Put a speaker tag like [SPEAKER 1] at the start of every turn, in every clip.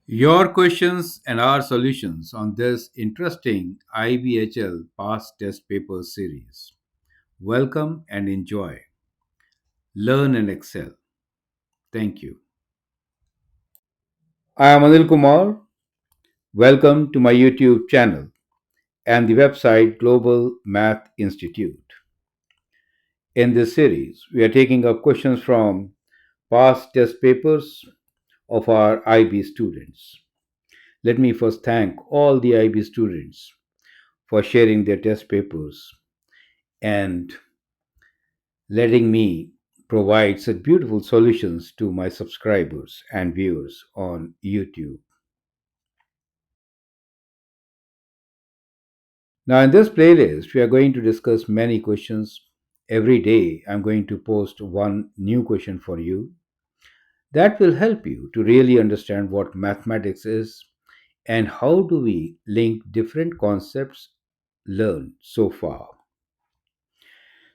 [SPEAKER 1] Your questions and our solutions on this interesting IBHL past test paper series. Welcome and enjoy. Learn and excel. Thank you. I am Anil Kumar. Welcome to my YouTube channel and the website Global Math Institute. In this series, we are taking up questions from past test papers of our IB students. Let me first thank all the IB students for sharing their test papers and letting me provide such beautiful solutions to my subscribers and viewers on YouTube. Now, in this playlist, we are going to discuss many questions. Every day, I'm going to post one new question for you that will help you to really understand what mathematics is and how do we link different concepts learned so far.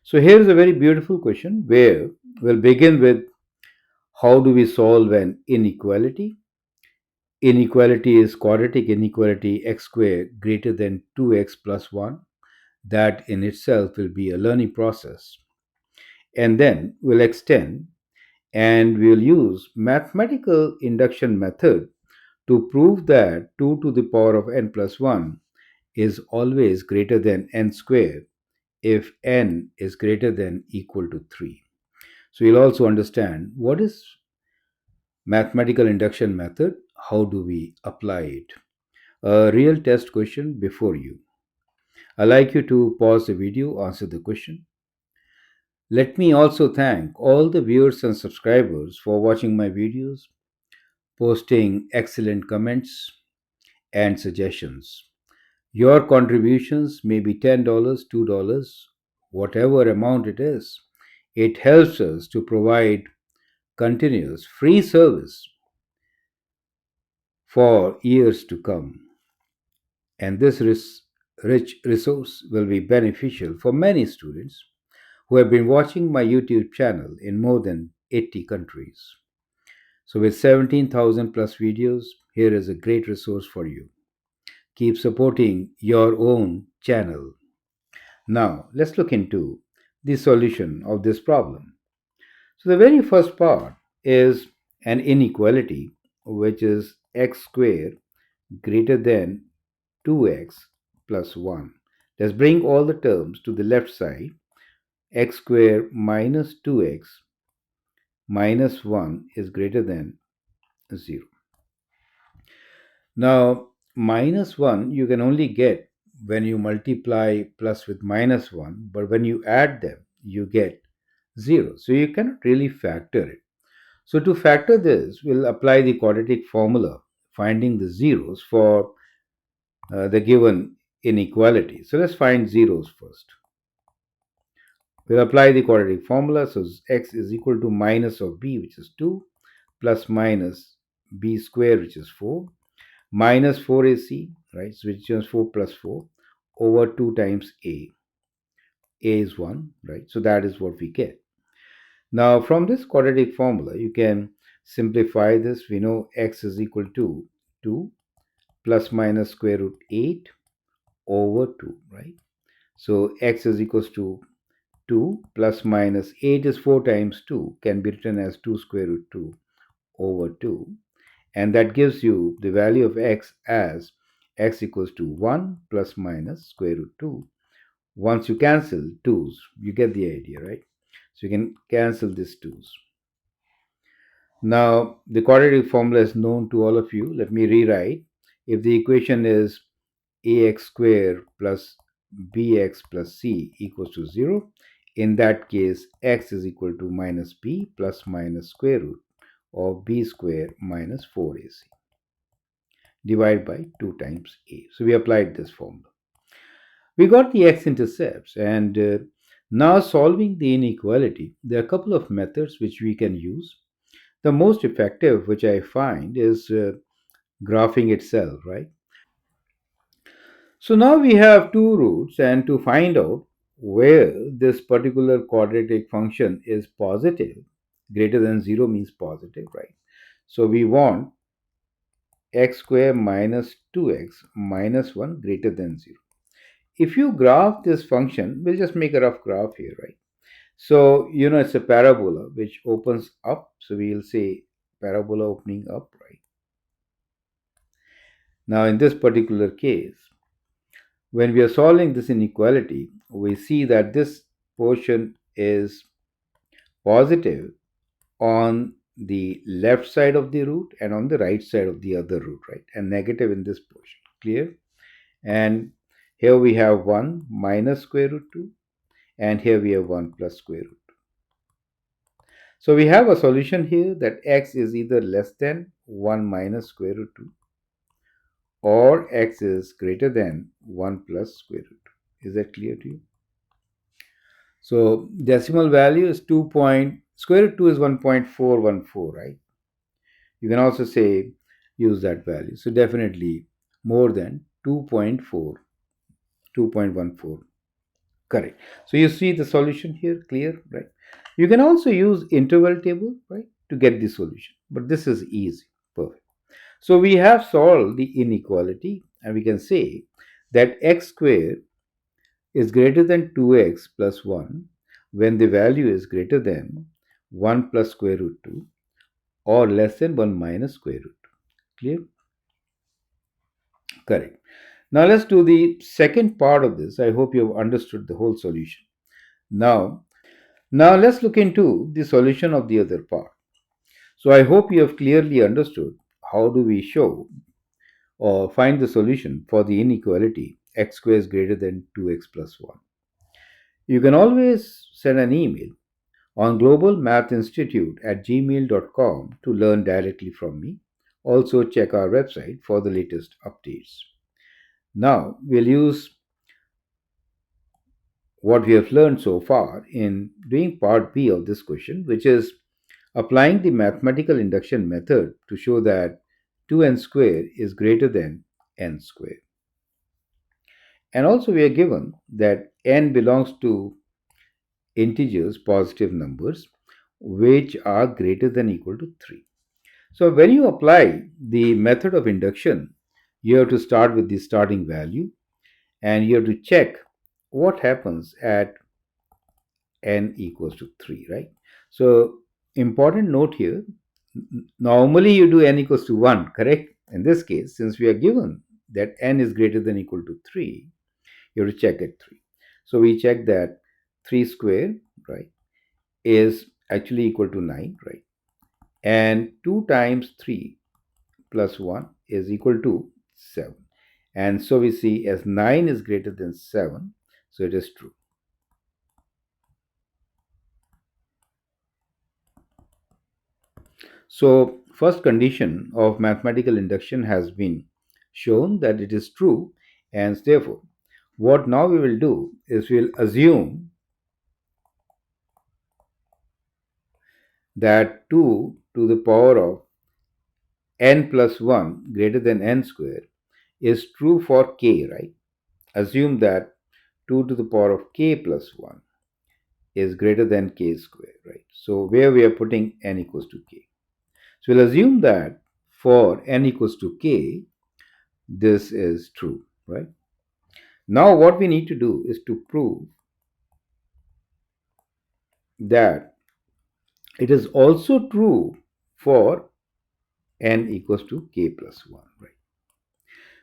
[SPEAKER 1] So, here's a very beautiful question where we'll begin with how do we solve an inequality? Inequality is quadratic inequality x squared greater than 2x plus 1. That in itself will be a learning process. And then we'll extend and we'll use mathematical induction method to prove that 2 to the power of n plus 1 is always greater than n squared if n is greater than equal to 3. So you'll also understand what is mathematical induction method, how do we apply it. A real test question before you. I'd like you to pause the video, answer the question. Let me also thank all the viewers and subscribers for watching my videos, posting excellent comments and suggestions. Your contributions may be $10, $2, whatever amount it is. It helps us to provide continuous free service for years to come. And this rich resource will be beneficial for many students who have been watching my YouTube channel in more than 80 countries. So, with 17,000 plus videos, here is a great resource for you. Keep supporting your own channel. Now, let's look into the solution of this problem. So, the very first part is an inequality, which is x squared greater than 2x plus 1. Let's bring all the terms to the left side. X squared minus 2x minus 1 is greater than 0. Now, minus 1 you can only get when you multiply plus with minus 1, but when you add them, you get 0. So you cannot really factor it. So to factor this, we'll apply the quadratic formula, finding the zeros for the given inequality. So let's find zeros first. We'll apply the quadratic formula. So x is equal to minus of b, which is 2, plus minus b squared, which is 4, minus 4 is c, right? So which is 4 plus 4 over 2 times a. A is 1, right? So that is what we get. Now from this quadratic formula, you can simplify this. We know x is equal to 2 plus minus square root 8 over 2, right? So x is equals to 2 plus minus 8 is 4 times 2, can be written as 2 square root 2 over 2. And that gives you the value of x as x equals to 1 plus minus square root 2. Once you cancel 2's, you get the idea, right? So you can cancel these 2's. Now, the quadratic formula is known to all of you. Let me rewrite. If the equation is ax squared plus bx plus c equals to 0, in that case, x is equal to minus b plus minus square root of b squared minus 4ac divided by 2 times a. So we applied this formula. We got the x-intercepts, and now solving the inequality, there are a couple of methods which we can use. The most effective, which I find, is graphing itself, right? So now we have two roots, and to find out where this particular quadratic function is positive, greater than 0 means positive, right? So we want x square minus 2x minus 1 greater than 0. If you graph this function, we'll just make a rough graph here, right? So, it's a parabola which opens up. So we'll say parabola opening up, right? Now, in this particular case, when we are solving this inequality, we see that this portion is positive on the left side of the root and on the right side of the other root, right? And negative in this portion. Clear? And here we have 1 minus square root 2, and here we have 1 plus square root. So we have a solution here that x is either less than 1 minus square root 2 or x is greater than 1 plus square root 2. Is that clear to you? So decimal value is 2 point, square root 2 is 1.414, right? You can also say use that value. So definitely more than 2.4, 2.14. Correct. So you see the solution here, clear, right? You can also use interval table, right, to get the solution. But this is easy. Perfect. So we have solved the inequality, and we can say that x squared is greater than 2x plus 1 when the value is greater than 1 plus square root 2 or less than 1 minus square root 2. Clear? Correct. Now let's do the second part of this. I hope you have understood the whole solution. Now, now let's look into the solution of the other part. So I hope you have clearly understood how do we show or find the solution for the inequality x squared is greater than 2x plus 1. You can always send an email on globalmathinstitute@gmail.com to learn directly from me. Also, check our website for the latest updates. Now, we'll use what we have learned so far in doing part B of this question, which is applying the mathematical induction method to show that 2n squared is greater than n squared. And also, we are given that n belongs to integers, positive numbers, which are greater than or equal to 3. So, when you apply the method of induction, you have to start with the starting value and you have to check what happens at n equals to 3, right? So, important note here, normally you do n equals to 1, correct? In this case, since we are given that n is greater than or equal to 3, you have to check at 3. So, we check that 3 squared, right, is actually equal to 9, right? And 2 times 3 plus 1 is equal to 7. And so we see as 9 is greater than 7, so it is true. So, first condition of mathematical induction has been shown that it is true, and therefore, what now we will do is we'll assume that 2 to the power of n plus 1 greater than n square is true for k, right? Assume that 2 to the power of k plus 1 is greater than k square, right? So where we are putting n equals to k. So we'll assume that for n equals to k, this is true, right? Now what we need to do is to prove that it is also true for n equals to k plus 1, right?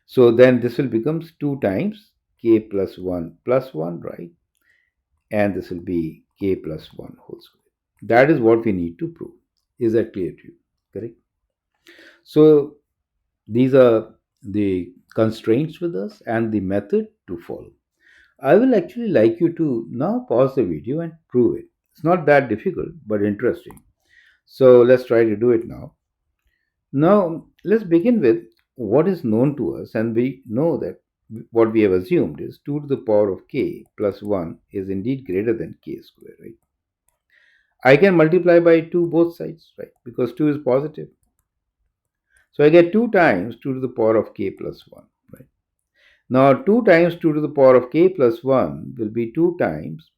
[SPEAKER 1] So then this will become 2 times k plus 1, right? And this will be k plus 1 whole square. That is what we need to prove. Is that clear to you? Correct? So these are the constraints with us and the method to follow. I will actually like you to now pause the video and prove it. It's not that difficult, but interesting. So let's try to do it now. Now, let's begin with what is known to us, and we know that what we have assumed is 2 to the power of k plus 1 is indeed greater than k square, right? I can multiply by 2 both sides, right? Because 2 is positive. So I get 2 times 2 to the power of k plus 1, right? Now 2 times 2 to the power of k plus 1 will be 2 times,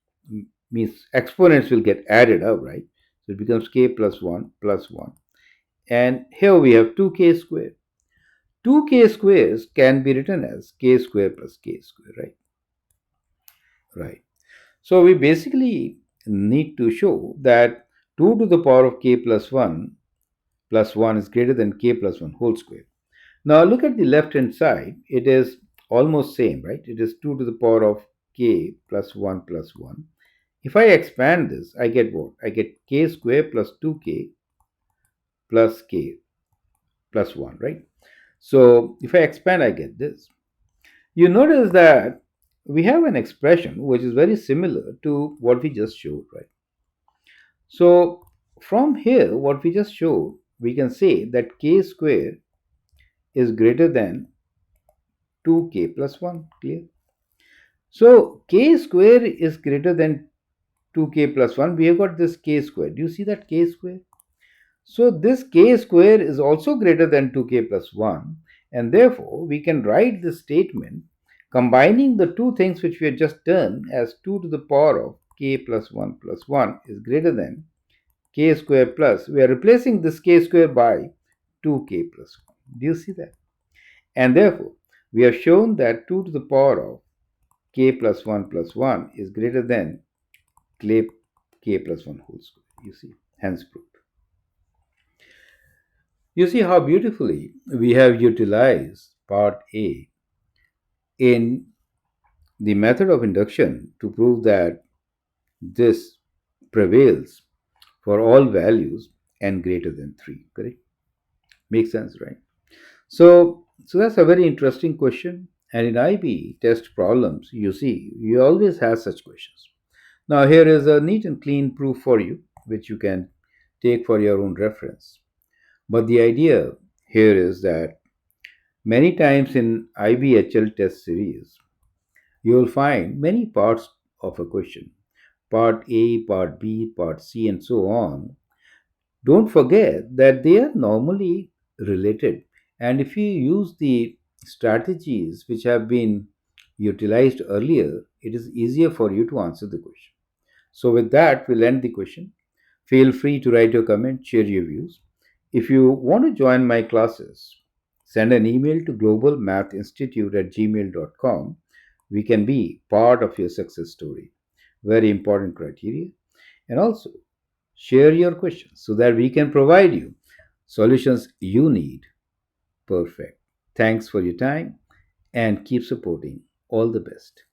[SPEAKER 1] means exponents will get added up, right? So it becomes k plus 1 plus 1. And here we have 2k squared. 2k squares can be written as k square plus k square, right? Right. So we basically need to show that 2 to the power of k plus 1 is greater than k plus 1 whole square. Now look at the left hand side. It is almost same, right? It is 2 to the power of k plus 1 plus 1. If I expand this, I get what? I get k square plus 2k plus k plus 1, right? So if I expand, I get this. You notice that we have an expression which is very similar to what we just showed, right? So from here, what we just showed, we can say that k square is greater than 2k plus 1. Clear? So k square is greater than 2k plus 1. We have got this k square. Do you see that k square? So this k square is also greater than 2k plus 1, and therefore we can write this statement combining the two things which we have just done as 2 to the power of k plus 1 is greater than k square plus. We are replacing this k square by 2k plus 1. Do you see that? And therefore we have shown that 2 to the power of k plus 1 is greater than k plus 1 whole square. You see, hence proved. You see how beautifully we have utilized part A in the method of induction to prove that this prevails for all values n greater than 3. Correct? Makes sense, right? So that's a very interesting question. And in IB test problems, you see, you always have such questions. Now, here is a neat and clean proof for you, which you can take for your own reference. But the idea here is that many times in IBHL test series, you will find many parts of a question, part A, part B, part C, and so on. Don't forget that they are normally related. And if you use the strategies which have been utilized earlier, it is easier for you to answer the question. So, with that, we'll end the question. Feel free to write your comment, share your views. If you want to join my classes, send an email to globalmathinstitute@gmail.com. We can be part of your success story. Very important criteria. And also, share your questions so that we can provide you solutions you need. Perfect. Thanks for your time and keep supporting. All the best.